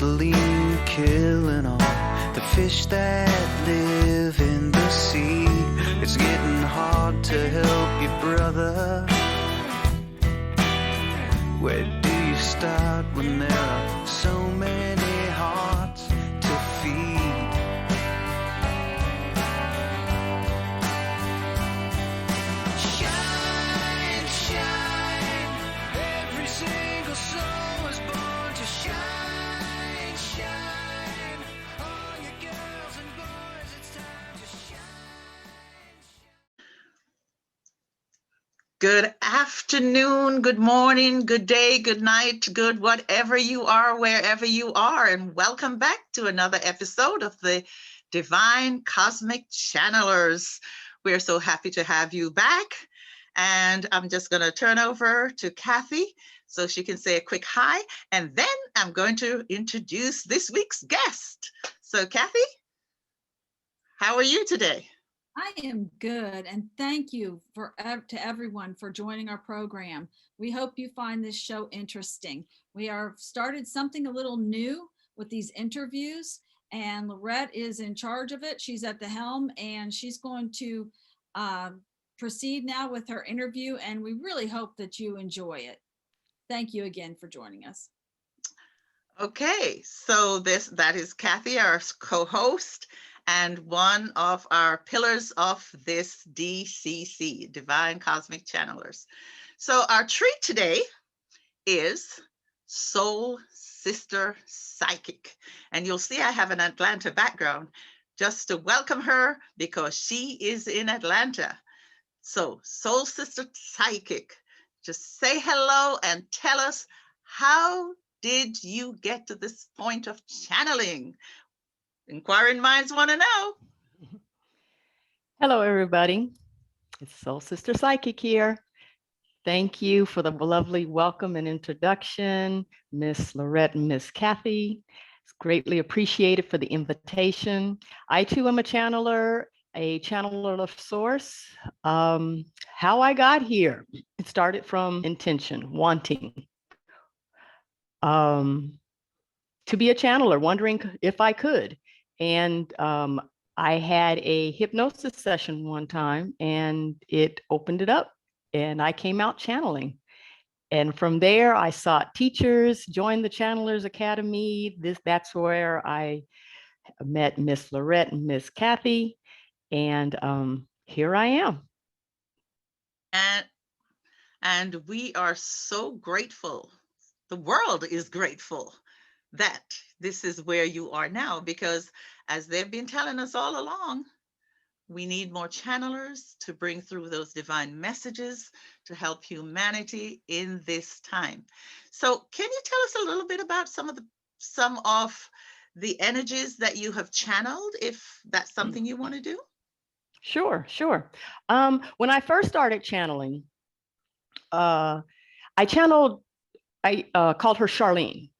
gasoline killing all the fish that live in the sea. It's getting hard to help you, brother. Where do you start when there are so many hearts to feed? Shine, shine, every single soul was born to shine, shine. All you girls and boys, it's time to shine. Good afternoon, good morning, good day, good night, good whatever you are, wherever you are, and welcome back to another episode of the Divine Cosmic Channelers. We're so happy to have you back, and I'm just going to turn over to Kathy so she can say a quick hi, and then I'm going to introduce this week's guest. So Kathy, how are you today? I am good, and thank you to everyone for joining our program. We hope you find this show interesting. We are started something a little new with these interviews, and Lorette is in charge of it. She's at the helm, and she's going to proceed now with her interview, and we really hope that you enjoy it. Thank you again for joining us. Okay, so that is Kathy, our co-host, and one of our pillars of this DCC, Divine Cosmic Channelers. So our treat today is Soul Sister Psychic. And you'll see I have an Atlanta background just to welcome her because she is in Atlanta. So Soul Sister Psychic, just say hello and tell us, how did you get to this point of channeling? Inquiring minds want to know. Hello, everybody. It's Soul Sister Psychic here. Thank you for the lovely welcome and introduction, Miss Lorette and Miss Kathy. It's greatly appreciated for the invitation. I too am a channeler of source. How I got here, it started from intention, wanting to be a channeler, wondering if I could. And I had a hypnosis session one time and it opened it up and I came out channeling. And from there, I sought teachers, joined the Channelers Academy. That's where I met Miss Lorette and Miss Kathy. And here I am. And we are so grateful. The world is grateful that this is where you are now, because as they've been telling us all along, we need more channelers to bring through those divine messages to help humanity in this time. So can you tell us a little bit about some of the energies that you have channeled, if that's something you want to do? Sure. When I first started channeling, I called her Charlene.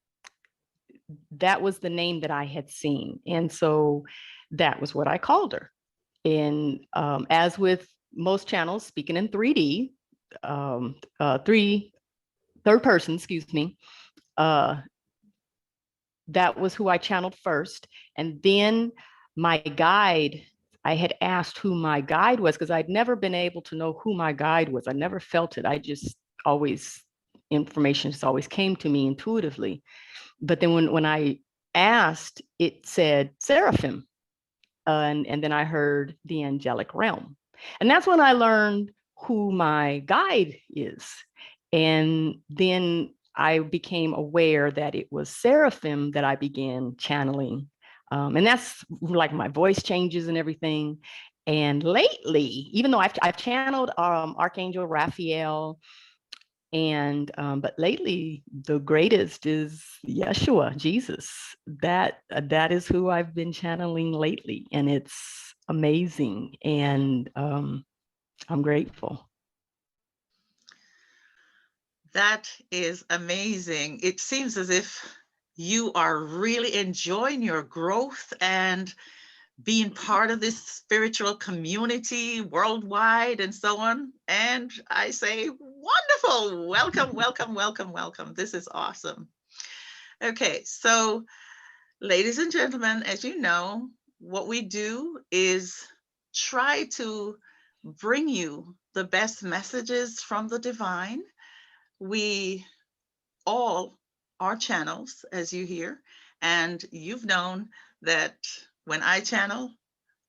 That was the name that I had seen. And so that was what I called her. And as with most channels, speaking in 3D, third person, that was who I channeled first. And then my guide, I had asked who my guide was because I'd never been able to know who my guide was. I never felt it. Information just always came to me intuitively. But then when I asked, it said Seraphim. And then I heard the angelic realm. And that's when I learned who my guide is. And then I became aware that it was Seraphim that I began channeling. And that's like my voice changes and everything. And lately, even though I've channeled Archangel Raphael, and but lately the greatest is Yeshua, Jesus. That is who I've been channeling lately, and it's amazing, and I'm grateful. That is amazing. It seems as if you are really enjoying your growth and being part of this spiritual community worldwide and so on. And I say, wonderful. Welcome. This is awesome. Okay, so Ladies and gentlemen, as you know, what we do is try to bring you the best messages from the divine. We all are channels, as you hear, and you've known that when I channel,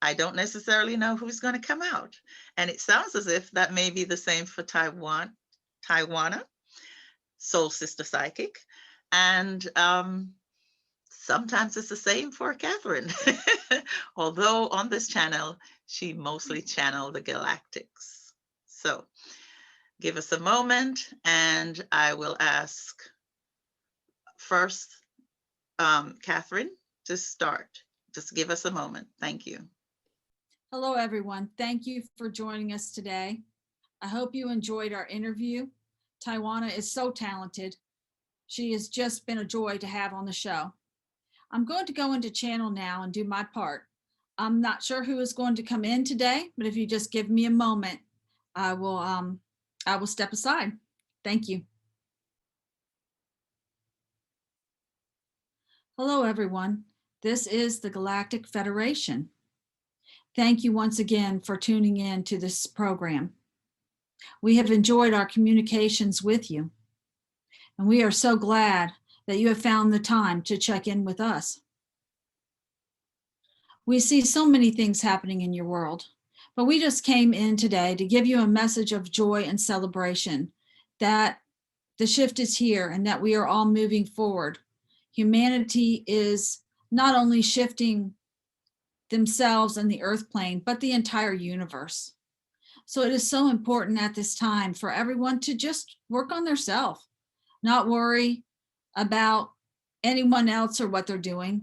I don't necessarily know who's going to come out. And it sounds as if that may be the same for Taiwana, Soul Sister Psychic. And sometimes it's the same for Catherine. Although on this channel, she mostly channeled the galactics. So give us a moment and I will ask first Catherine to start. Just give us a moment. Thank you. Hello, everyone. Thank you for joining us today. I hope you enjoyed our interview. Taiwana is so talented. She has just been a joy to have on the show. I'm going to go into channel now and do my part. I'm not sure who is going to come in today, but if you just give me a moment, I will step aside. Thank you. Hello, everyone. This is the Galactic Federation. Thank you once again for tuning in to this program. We have enjoyed our communications with you, and we are so glad that you have found the time to check in with us. We see so many things happening in your world, but we just came in today to give you a message of joy and celebration that the shift is here and that we are all moving forward. Humanity is not only shifting themselves and the earth plane, but the entire universe. So it is so important at this time for everyone to just work on themselves, not worry about anyone else or what they're doing.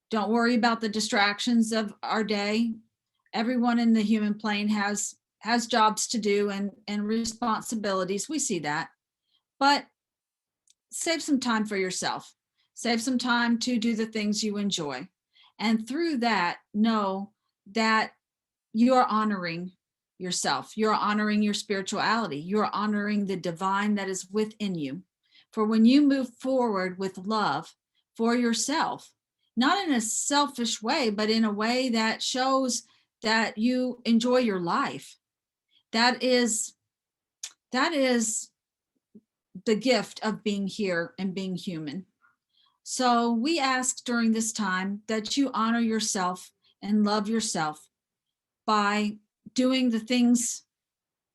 Don't worry about the distractions of our day. Everyone in the human plane has jobs to do and responsibilities. We see that, but save some time for yourself. Save some time to do the things you enjoy. And through that, know that you are honoring yourself. You're honoring your spirituality. You're honoring the divine that is within you. For when you move forward with love for yourself, not in a selfish way, but in a way that shows that you enjoy your life, that is the gift of being here and being human. So we ask during this time that you honor yourself and love yourself by doing the things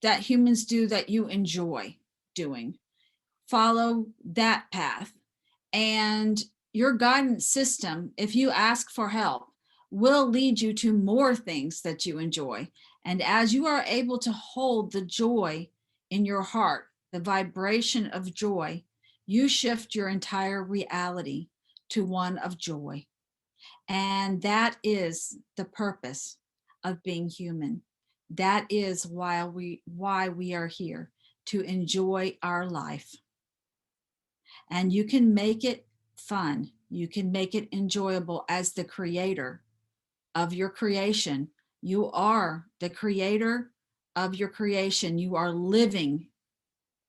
that humans do that you enjoy doing. Follow that path. And your guidance system, if you ask for help, will lead you to more things that you enjoy. And as you are able to hold the joy in your heart, the vibration of joy, you shift your entire reality to one of joy. And that is the purpose of being human. That is why we are here, to enjoy our life. And you can make it fun. You can make it enjoyable as the creator of your creation. You are the creator of your creation. You are living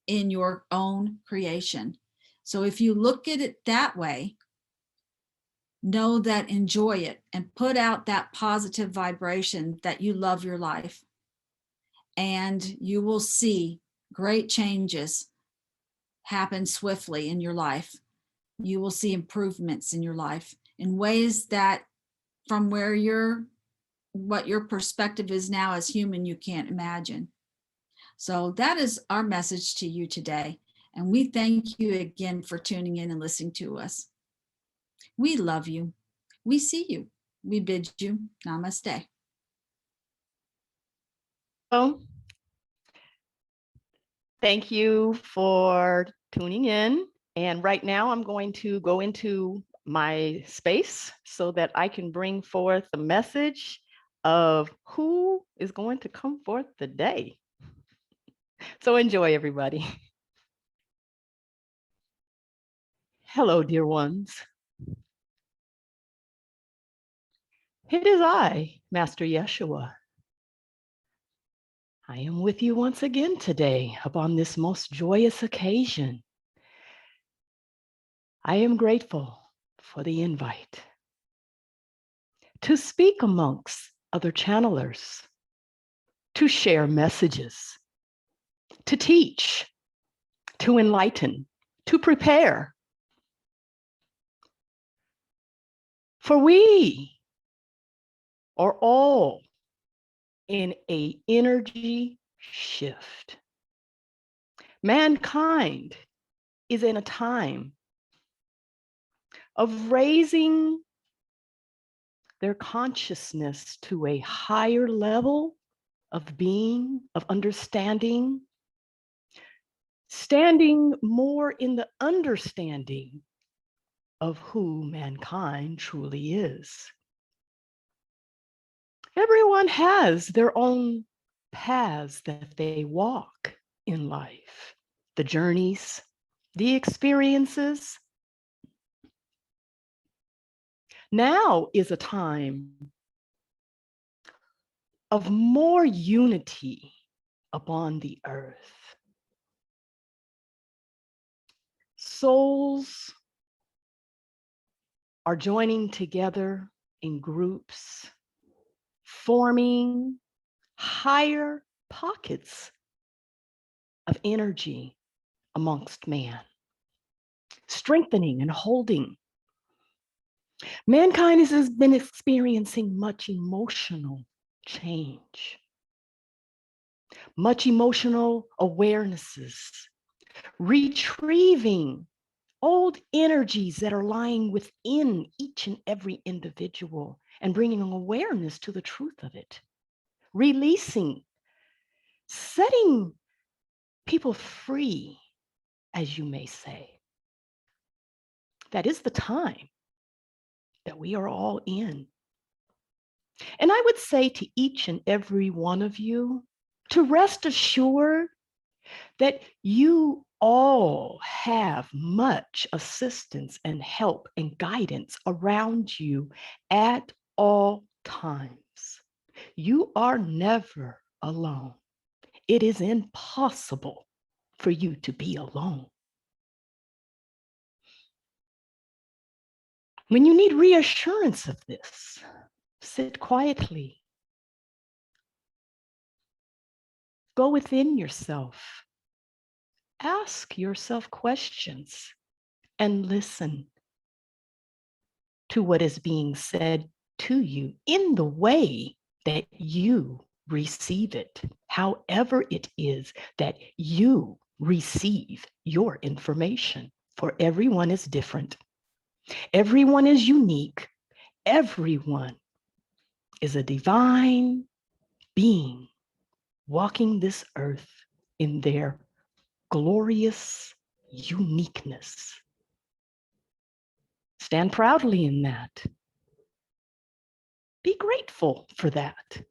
in your own creation. So if you look at it that way, know that, enjoy it, and put out that positive vibration that you love your life. And you will see great changes happen swiftly in your life. You will see improvements in your life in ways that from what your perspective is now as human, you can't imagine. So that is our message to you today. And we thank you again for tuning in and listening to us. We love you. We see you. We bid you namaste. Well, thank you for tuning in. And right now I'm going to go into my space so that I can bring forth the message of who is going to come forth today. So enjoy, everybody. Hello, dear ones. It is I, Master Yeshua. I am with you once again today upon this most joyous occasion. I am grateful for the invite to speak amongst other channelers, to share messages, to teach, to enlighten, to prepare. For we are all in an energy shift. Mankind is in a time of raising their consciousness to a higher level of being, of understanding, standing more in the understanding of who mankind truly is. Everyone has their own paths that they walk in life, the journeys, the experiences. Now is a time of more unity upon the earth. Souls are joining together in groups, forming higher pockets of energy amongst man, strengthening and holding. Mankind has been experiencing much emotional change, much emotional awarenesses, retrieving old energies that are lying within each and every individual and bringing awareness to the truth of it, releasing, setting people free, as you may say. That is the time that we are all in. And I would say to each and every one of you to rest assured that you all have much assistance and help and guidance around you at all times. You are never alone. It is impossible for you to be alone. When you need reassurance of this, sit quietly. Go within yourself. Ask yourself questions and listen to what is being said to you in the way that you receive it, however it is that you receive your information. For everyone is different. Everyone is unique. Everyone is a divine being walking this earth in their glorious uniqueness. Stand proudly in that. Be grateful for that.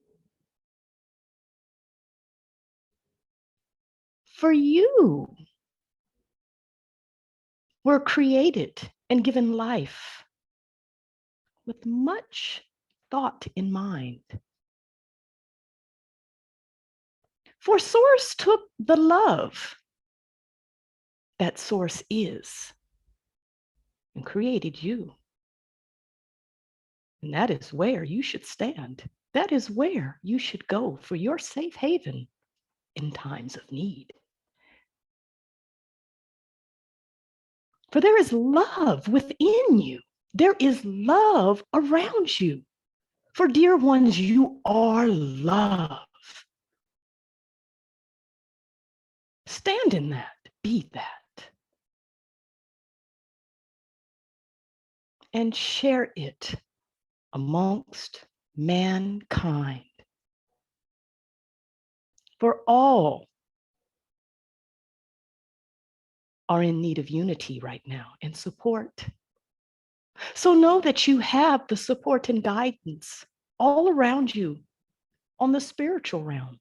For you were created and given life with much thought in mind. For Source took the love that Source is and created you. And that is where you should stand. That is where you should go for your safe haven in times of need. For there is love within you. There is love around you. For dear ones, you are love. Stand in that, be that. And share it amongst mankind. For all are in need of unity right now and support. So know that you have the support and guidance all around you on the spiritual realm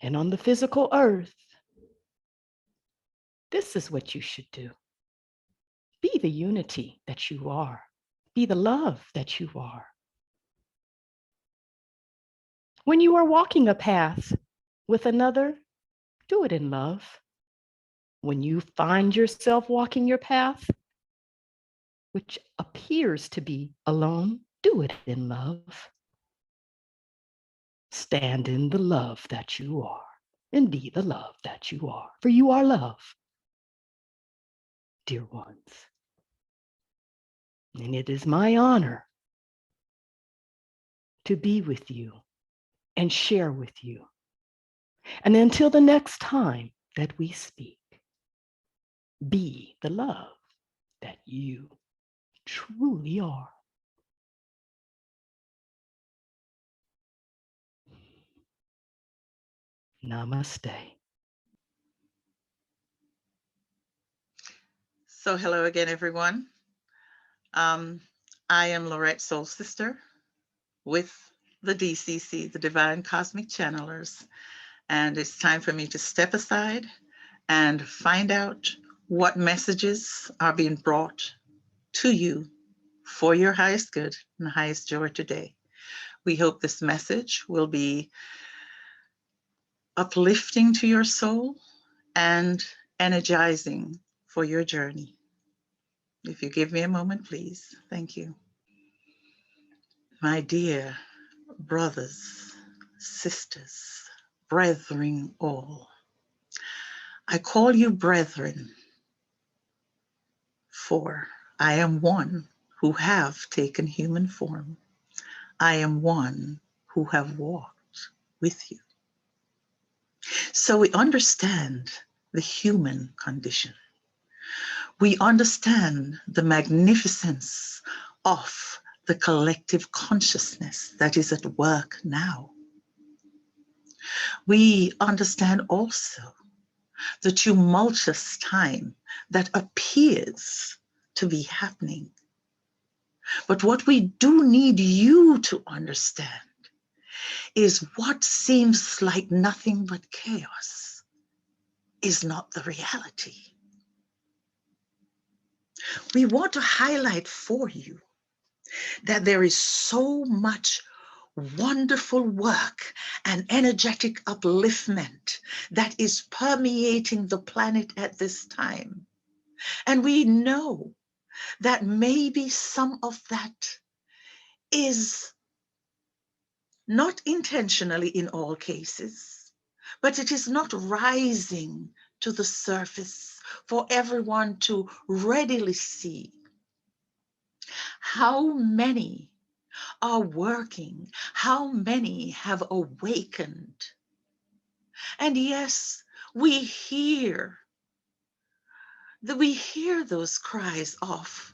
and on the physical earth. This is what you should do. Be the unity that you are. Be the love that you are. When you are walking a path with another, do it in love. when you find yourself walking your path, which appears to be alone, do it in love. Stand in the love that you are, and be the love that you are, for you are love, dear ones. And it is my honor to be with you and share with you. And until the next time that we speak, be the love that you truly are. Namaste. So hello again, everyone. I am Lorette Soul Sister with the DCC, the Divine Cosmic Channelers. And it's time for me to step aside and find out what messages are being brought to you for your highest good and highest joy today. We hope this message will be uplifting to your soul and energizing for your journey. If you give me a moment, please. Thank you. My dear brothers, sisters, brethren all, I call you brethren, for I am one who have taken human form. I am one who have walked with you. So we understand the human condition. We understand the magnificence of the collective consciousness that is at work now. We understand also the tumultuous time that appears to be happening. But what we do need you to understand is what seems like nothing but chaos is not the reality. We want to highlight for you that there is so much wonderful work and energetic upliftment that is permeating the planet at this time. And we know that maybe some of that is not intentionally in all cases, but it is not rising to the surface for everyone to readily see. How many are working? How many have awakened? And yes, we hear those cries of,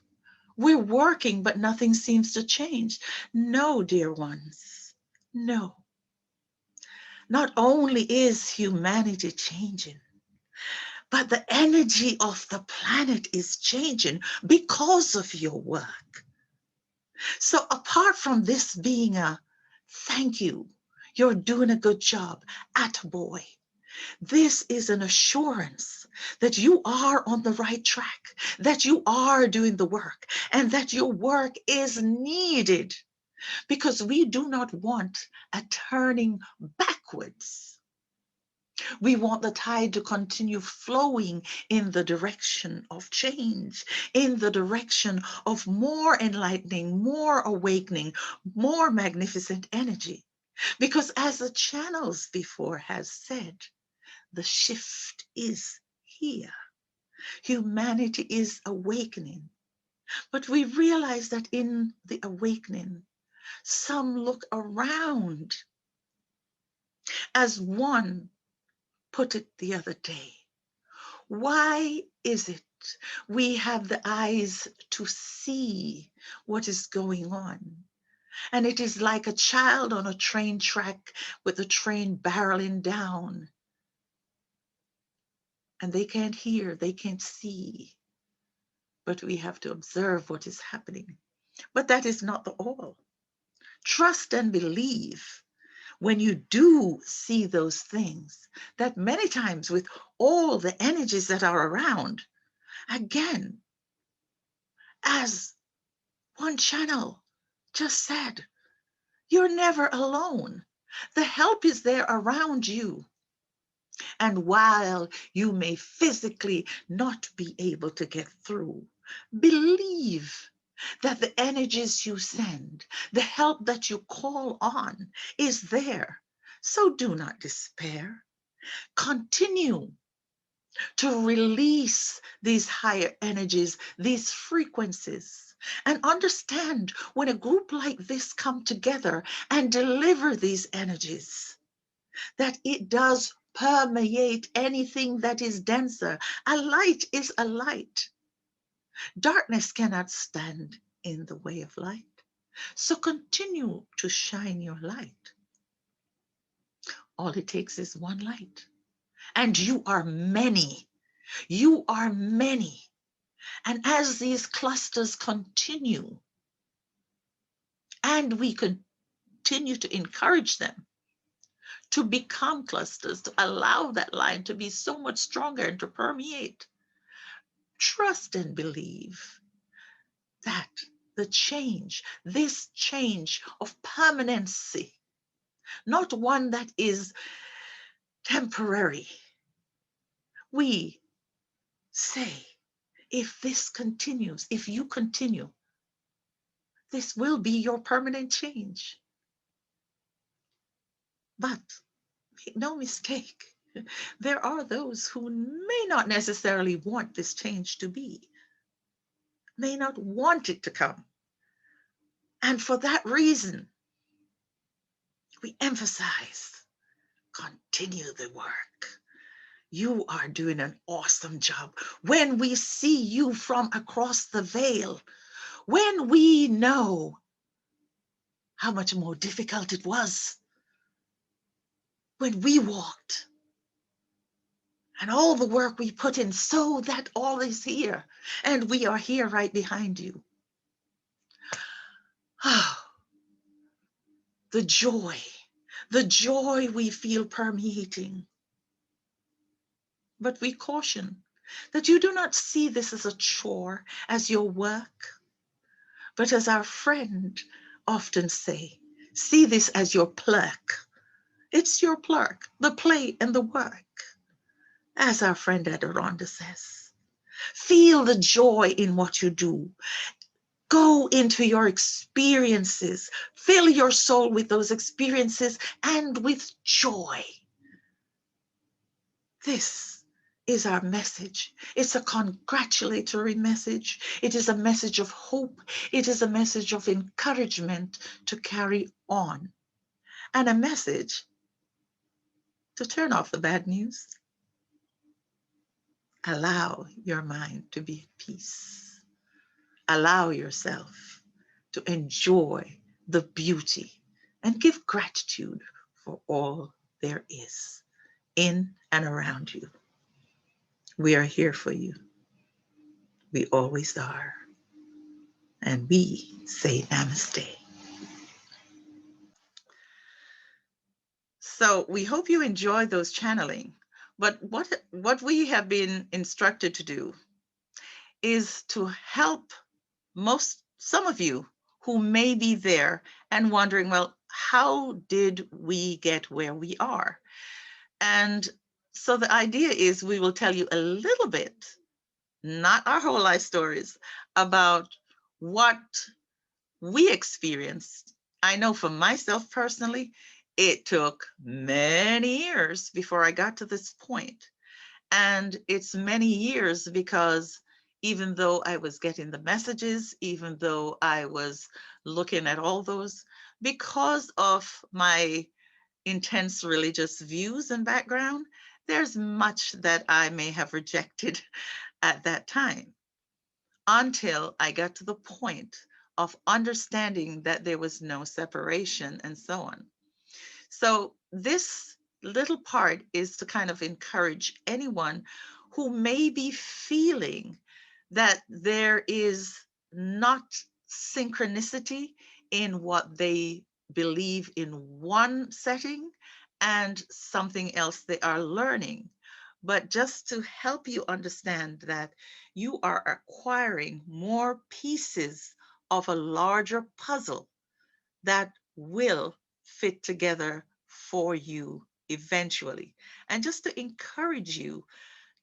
we're working, but nothing seems to change. No, dear ones, no. Not only is humanity changing, but the energy of the planet is changing because of your work. So apart from this being a thank you, you're doing a good job, attaboy, this is an assurance that you are on the right track, that you are doing the work, and that your work is needed, because we do not want a turning backwards. We want the tide to continue flowing in the direction of change, in the direction of more enlightening, more awakening, more magnificent energy. Because as the channels before has said, the shift is here. Humanity is awakening. But we realize that in the awakening, some look around. As one put it the other day, why is it we have the eyes to see what is going on? And it is like a child on a train track with the train barreling down. And they can't hear, they can't see, but we have to observe what is happening. But that is not the all. Trust and believe when you do see those things, that many times with all the energies that are around, again, as one channel just said, you're never alone. The help is there around you. And while you may physically not be able to get through, believe that the energies you send, the help that you call on is there. So do not despair. Continue to release these higher energies, these frequencies, and understand when a group like this come together and deliver these energies, that it does permeate anything that is denser. A light is a light. Darkness cannot stand in the way of light. So continue to shine your light. All it takes is one light. And you are many. You are many. And as these clusters continue, and we continue to encourage them to become clusters, to allow that line to be so much stronger and to permeate, trust and believe that the change, this change of permanency, not one that is temporary. We say, if this continues, if you continue, this will be your permanent change. But make no mistake, there are those who may not necessarily want this change to be, may not want it to come. And for that reason, we emphasize, continue the work. You are doing an awesome job. When we see you from across the veil, when we know how much more difficult it was when we walked, and all the work we put in so that all is here, and we are here right behind you. Oh, the joy we feel permeating. But we caution that you do not see this as a chore, as your work, but as our friend often say, see this as your plurk. It's your plurk, the play and the work, as our friend Adoronda says. Feel the joy in what you do. Go into your experiences. Fill your soul with those experiences and with joy. This is our message. It's a congratulatory message. It is a message of hope. It is a message of encouragement to carry on, and a message to turn off the bad news. Allow your mind to be at peace. Allow yourself to enjoy the beauty and give gratitude for all there is in and around you. We are here for you. We always are. And we say namaste. So we hope you enjoy those channeling. But what we have been instructed to do is to help some of you who may be there and wondering, well, how did we get where we are? And so the idea is we will tell you a little bit, not our whole life stories, about what we experienced. I know for myself personally, it took many years before I got to this point. And it's many years because even though I was getting the messages, even though I was looking at all those, because of my intense religious views and background, there's much that I may have rejected at that time, until I got to the point of understanding that there was no separation and so on. So this little part is to kind of encourage anyone who may be feeling that there is not synchronicity in what they believe in one setting and something else they are learning. But just to help you understand that you are acquiring more pieces of a larger puzzle that will fit together for you eventually. And just to encourage you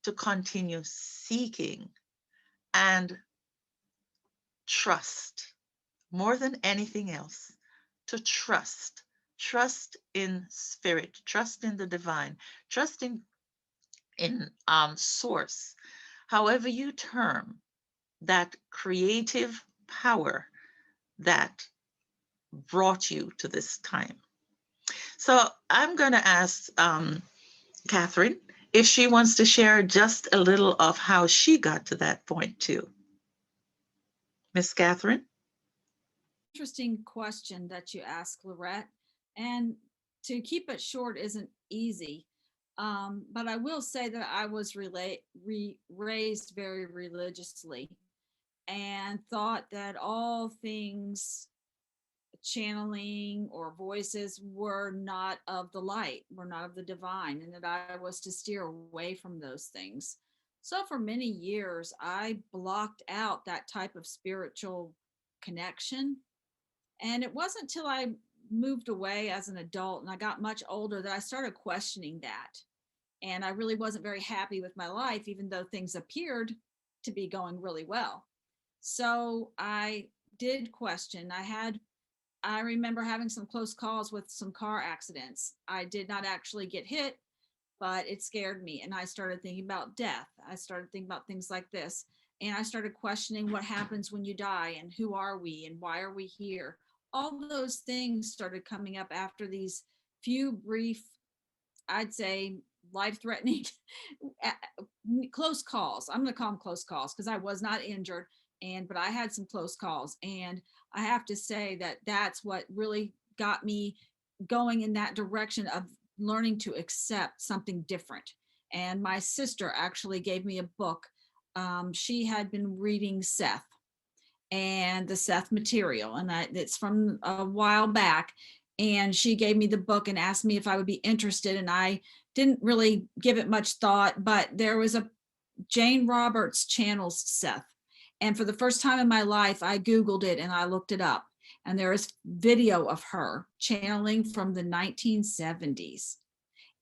to continue seeking and trust more than anything else, to trust in spirit, trust in the divine, trust in source, however you term that creative power that brought you to this time. So I'm going to ask Catherine if she wants to share just a little of how she got to that point too. Miss Catherine? Interesting question that you asked, Lorette. And to keep it short isn't easy. But I will say that I was raised very religiously and thought that all things channeling or voices were not of the light, were not of the divine, and that I was to steer away from those things. So for many years, I blocked out that type of spiritual connection. And it wasn't till I moved away as an adult and I got much older that I started questioning that. And I really wasn't very happy with my life, even though things appeared to be going really well. So I did question. I remember having some close calls with some car accidents. I did not actually get hit, but it scared me. And I started thinking about death. I started thinking about things like this. And I started questioning what happens when you die and who are we and why are we here? All those things started coming up after these few brief, I'd say, life-threatening close calls. I'm going to call them close calls because I was not injured, but I had some close calls. And I have to say that that's what really got me going in that direction of learning to accept something different. And my sister actually gave me a book. She had been reading Seth and the Seth material, and it's from a while back. And she gave me the book and asked me if I would be interested. And I didn't really give it much thought, but there was a Jane Roberts channels Seth. And for the first time in my life, I Googled it and I looked it up. And there is video of her channeling from the 1970s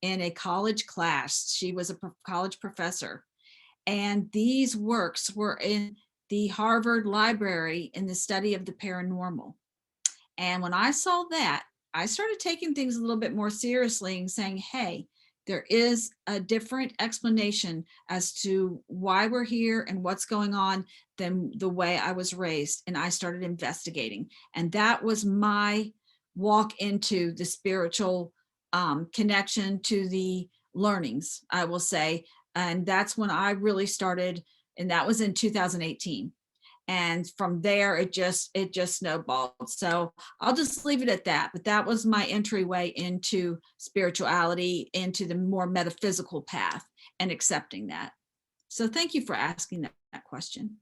in a college class. She was a college professor. And these works were in the Harvard Library in the study of the paranormal. And when I saw that, I started taking things a little bit more seriously and saying, hey, there is a different explanation as to why we're here and what's going on than the way I was raised. And I started investigating. And that was my walk into the spiritual connection to the learnings, I will say. And that's when I really started, and that was in 2018. And from there, it just snowballed. So I'll just leave it at that. But that was my entryway into spirituality, into the more metaphysical path, and accepting that. So thank you for asking that question.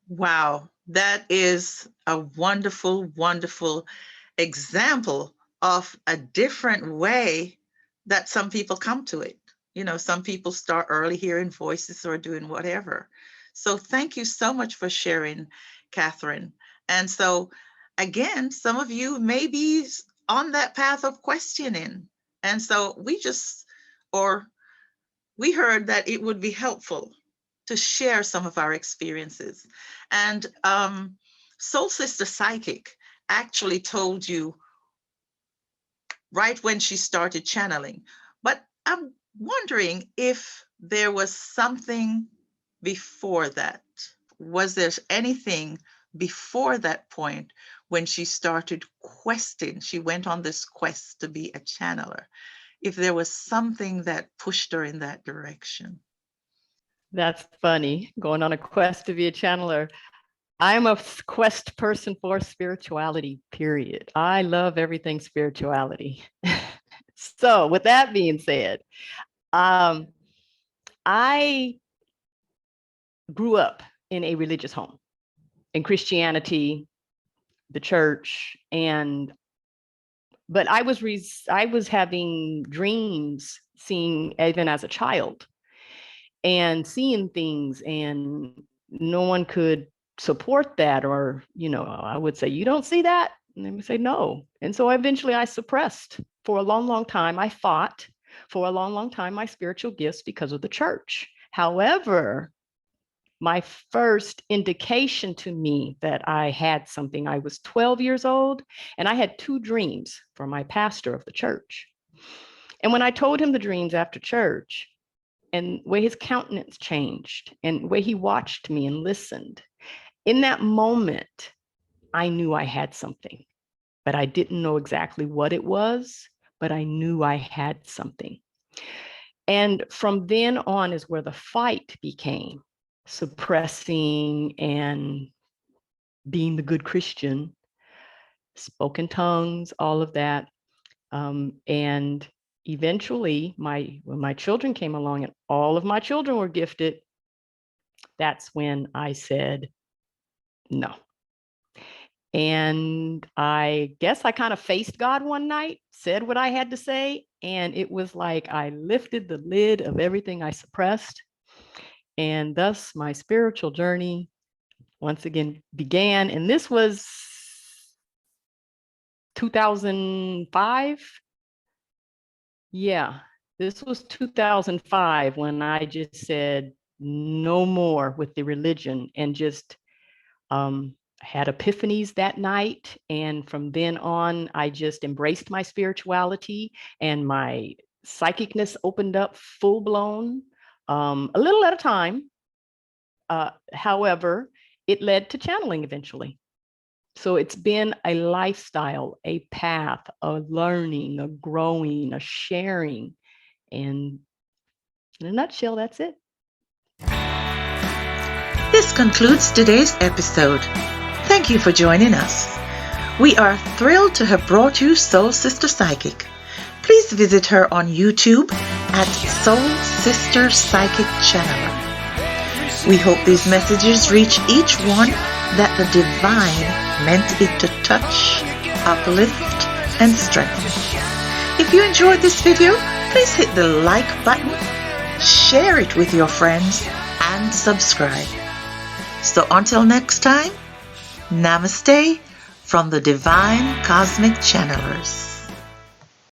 Wow, that is a wonderful, wonderful example of a different way that some people come to it. You know, some people start early hearing voices or doing whatever. So thank you so much for sharing, Catherine. And so again, some of you may be on that path of questioning. And so we heard that it would be helpful to share some of our experiences. And Soul Sister Psychic actually told you right when she started channeling. But I'm wondering if there was something before that. Was there anything before that point when she started questing? She went on this quest to be a channeler. If there was something that pushed her in that direction. That's funny, going on a quest to be a channeler. I'm a quest person for spirituality, period. I love everything spirituality. So with that being said, I grew up in a religious home, in Christianity, the church, but I was having dreams, seeing even as a child, and seeing things, and no one could support that, or I would say, you don't see that, and they would say no, and so eventually I suppressed for a long, long time, I fought for a long, long time my spiritual gifts because of the church. However, my first indication to me that I had something, I was 12 years old, and I had 2 dreams for my pastor of the church. And when I told him the dreams after church, and the way his countenance changed, and the way he watched me and listened, in that moment, I knew I had something, but I didn't know exactly what it was, but I knew I had something. And from then on is where the fight became, suppressing and being the good Christian, spoken tongues, all of that. And eventually, when my children came along and all of my children were gifted, that's when I said no. And I guess I kind of faced God one night, said what I had to say, and it was like I lifted the lid of everything I suppressed. And thus my spiritual journey once again began. And this was 2005. Yeah, this was 2005 when I just said no more with the religion and just had epiphanies that night. And from then on, I just embraced my spirituality and my psychicness opened up full blown, a little at a time. However, it led to channeling eventually. So it's been a lifestyle, a path, a learning, a growing, a sharing. And in a nutshell, that's it. This concludes today's episode. Thank you for joining us. We are thrilled to have brought you Soul Sister Psychic. Please visit her on YouTube at Soul Sister Psychic Channeler. We hope these messages reach each one that the divine meant it to touch, uplift, and strengthen. If you enjoyed this video, please hit the like button, share it with your friends, and subscribe. So until next time, Namaste from the Divine Cosmic Channelers.